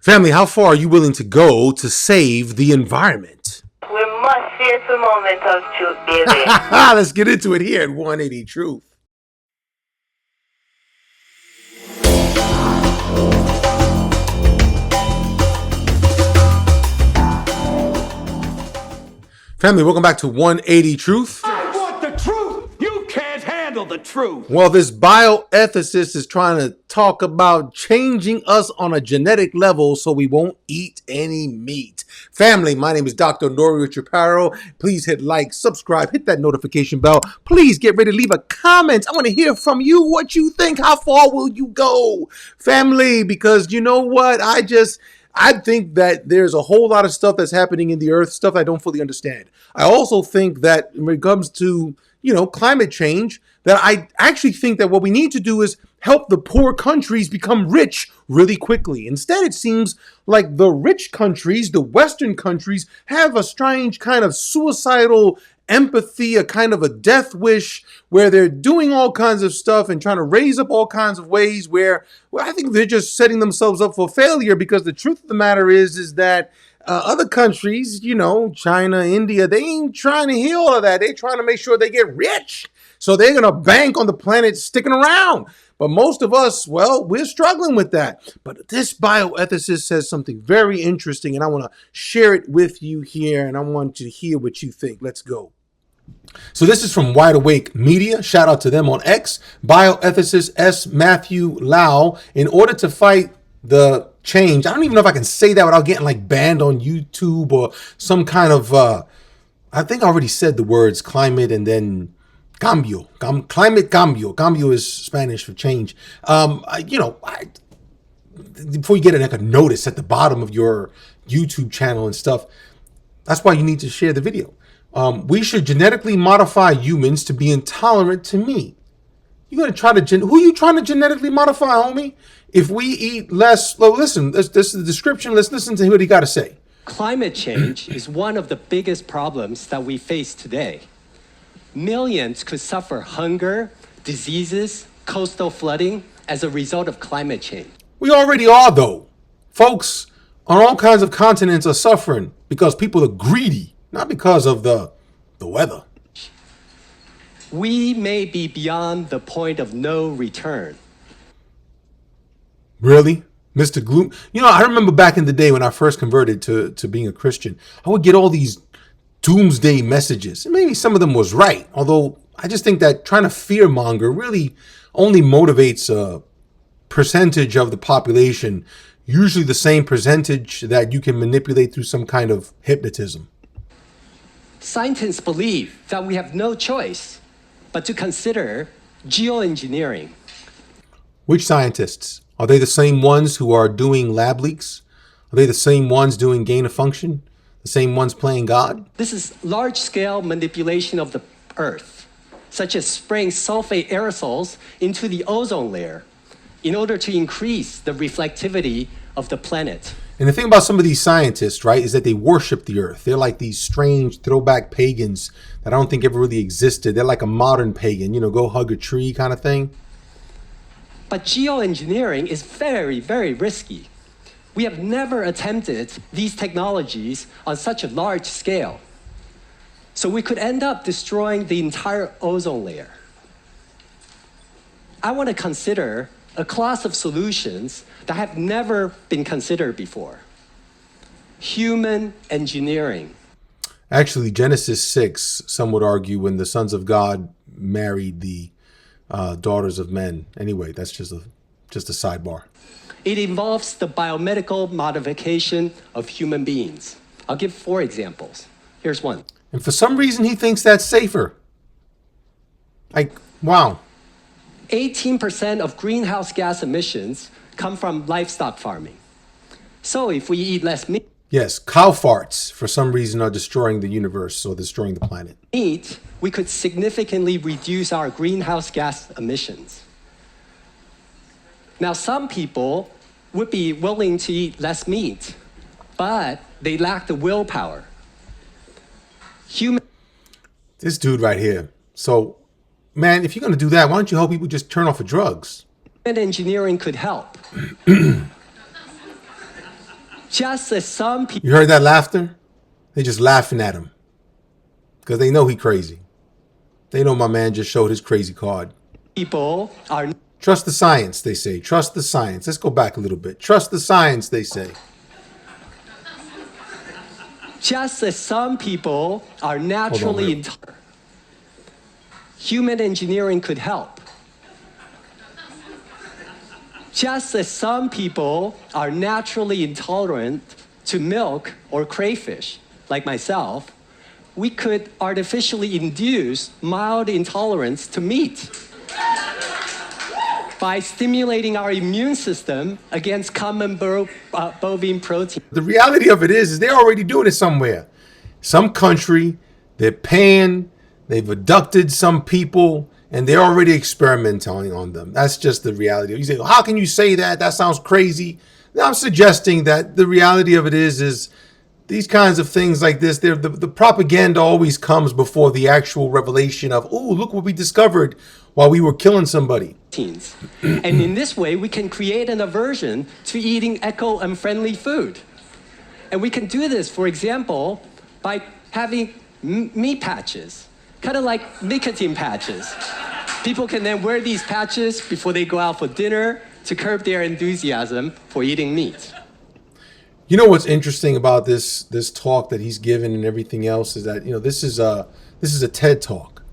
Family, how far are you willing to go to save the environment? We must face a moment of truth, baby. Let's get into it here at 180 Truth. Family, welcome back to 180 Truth. I want the truth. You can't handle the truth. Well, this bioethicist is trying to talk about changing us on a genetic level so we won't eat any meat. Family, my name is Dr. Nori Richard-Paro. Please hit like, subscribe, hit that notification bell. Please get ready to leave a comment. I want to hear from you what you think. How far will you go? Family, because you know what? I think that there's a whole lot of stuff that's happening in the earth, stuff I don't fully understand. I also think that when it comes to, climate change, that I actually think that what we need to do is help the poor countries become rich really quickly. Instead, it seems like the rich countries, the Western countries, have a strange kind of suicidal empathy, a kind of a death wish where they're doing all kinds of stuff and trying to raise up all kinds of ways where I think they're just setting themselves up for failure, because the truth of the matter is that other countries, China, India, they ain't trying to hear all of that. They're trying to make sure they get rich. So they're going to bank on the planet sticking around. But most of us, well, we're struggling with that. But this bioethicist says something very interesting, and I want to share it with you here, and I want to hear what you think. Let's go. So this is from Wide Awake Media. Shout out to them on X. Bioethicist S. Matthew Lau. In order to fight the change, I don't even know if I can say that without getting banned on YouTube or some kind of, I think I already said the words climate and then cambio. Climate cambio. Cambio is Spanish for change. Before you get a notice at the bottom of your YouTube channel and stuff, that's why you need to share the video. We should genetically modify humans to be intolerant to meat. You're going to try to, who are you trying to genetically modify, homie? If we eat less, well, listen, this is the description. Let's listen to what he got to say. Climate change is one of the biggest problems that we face today. Millions could suffer hunger, diseases, coastal flooding as a result of climate change. We already are, though. Folks on all kinds of continents are suffering because people are greedy, not because of the weather. We may be beyond the point of no return. Really? Mr. Gloom? I remember back in the day when I first converted to being a Christian, I would get all these doomsday messages. And maybe some of them was right, although I just think that trying to fearmonger really only motivates a percentage of the population, usually the same percentage that you can manipulate through some kind of hypnotism. Scientists believe that we have no choice but to consider geoengineering. Which scientists? Are they the same ones who are doing lab leaks? Are they the same ones doing gain of function? The same ones playing God? This is large-scale manipulation of the Earth, such as spraying sulfate aerosols into the ozone layer in order to increase the reflectivity of the planet. And the thing about some of these scientists, right, is that they worship the Earth. They're like these strange throwback pagans that I don't think ever really existed. They're like a modern pagan, go hug a tree kind of thing. But geoengineering is very, very risky. We have never attempted these technologies on such a large scale. So we could end up destroying the entire ozone layer. I want to consider a class of solutions that have never been considered before. Human engineering. Actually, Genesis 6, some would argue, when the sons of God married the daughters of men. Anyway, that's just a sidebar. It involves the biomedical modification of human beings. I'll give 4 examples. Here's one. And for some reason, he thinks that's safer. Wow. 18% of greenhouse gas emissions come from livestock farming. So if we eat less meat, yes, cow farts for some reason are destroying the universe or destroying the planet. We could significantly reduce our greenhouse gas emissions. Now, some people would be willing to eat less meat, but they lack the willpower. This dude right here. So, man, if you're going to do that, why don't you help people just turn off the drugs? Engineering could help. Just as some people You heard that laughter? They just laughing at him because they know he crazy. They know my man just showed his crazy card. are Trust the science, they say. Trust the science. Let's go back a little bit. Trust the science, they say. just as some people are naturally intolerant. Human engineering could help. Just as some people are naturally intolerant to milk or crayfish, like myself, we could artificially induce mild intolerance to meat by stimulating our immune system against common bovine protein. The reality of it is they're already doing it somewhere. Some country, they're paying, they've abducted some people, and they're already experimenting on them. That's just the reality. You say, well, how can you say that? That sounds crazy. Now, I'm suggesting that the reality of it is these kinds of things like this, the propaganda always comes before the actual revelation of, oh, look what we discovered while we were killing somebody. And in this way, we can create an aversion to eating eco-unfriendly food. And we can do this, for example, by having meat patches, kind of like nicotine patches. People can then wear these patches before they go out for dinner to curb their enthusiasm for eating meat. You know what's interesting about this talk that he's given and everything else is that, this is a TED talk.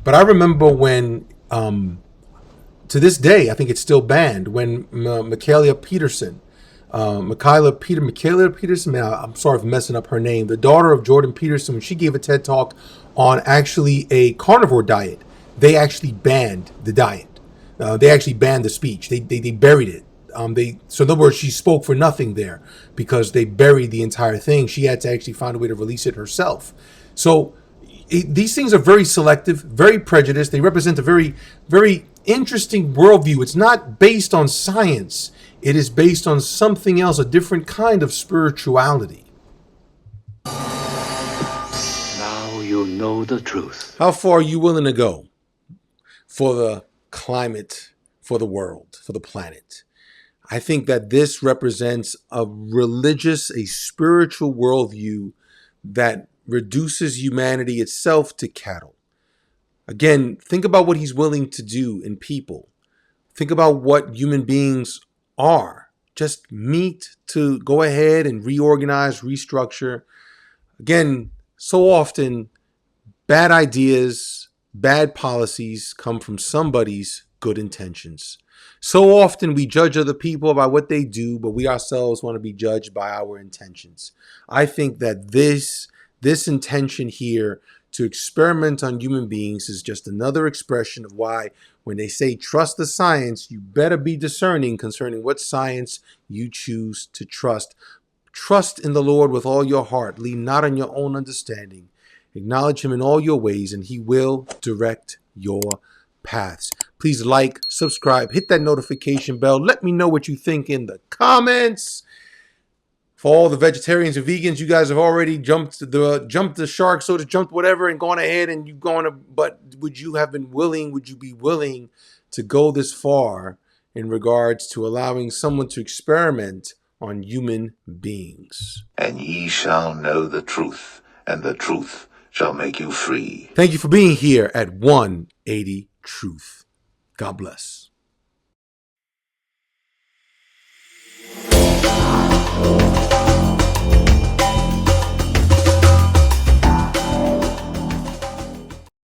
But I remember when to this day, I think it's still banned, when Michaela Peterson, I'm sorry for messing up her name, the daughter of Jordan Peterson, when she gave a TED talk on actually a carnivore diet, they actually banned the diet. They actually banned the speech. They buried it. So in other words, she spoke for nothing there because they buried the entire thing. She had to actually find a way to release it herself. So these things are very selective, very prejudiced. They represent a very, very interesting worldview. It's not based on science. It is based on something else, a different kind of spirituality. Now you know the truth. How far are you willing to go for the climate, for the world, for the planet? I think that this represents a religious, a spiritual worldview that reduces humanity itself to cattle. Again, think about what he's willing to do in people. Think about what human beings are. Just meat to go ahead and reorganize, restructure. Again, so often bad ideas, bad policies come from somebody's good intentions. So often we judge other people by what they do, but we ourselves want to be judged by our intentions. I think that this intention here to experiment on human beings is just another expression of why when they say trust the science, you better be discerning concerning what science you choose to trust. Trust in the Lord with all your heart. Lean not on your own understanding. Acknowledge him in all your ways, and he will direct your paths. Please like, subscribe, hit that notification bell. Let me know what you think in the comments. For all the vegetarians and vegans, you guys have already jumped the shark, so to jumped whatever and gone ahead and you've gone to, but would you be willing to go this far in regards to allowing someone to experiment on human beings? And ye shall know the truth, and the truth shall make you free. Thank you for being here at 180 Truth. God bless.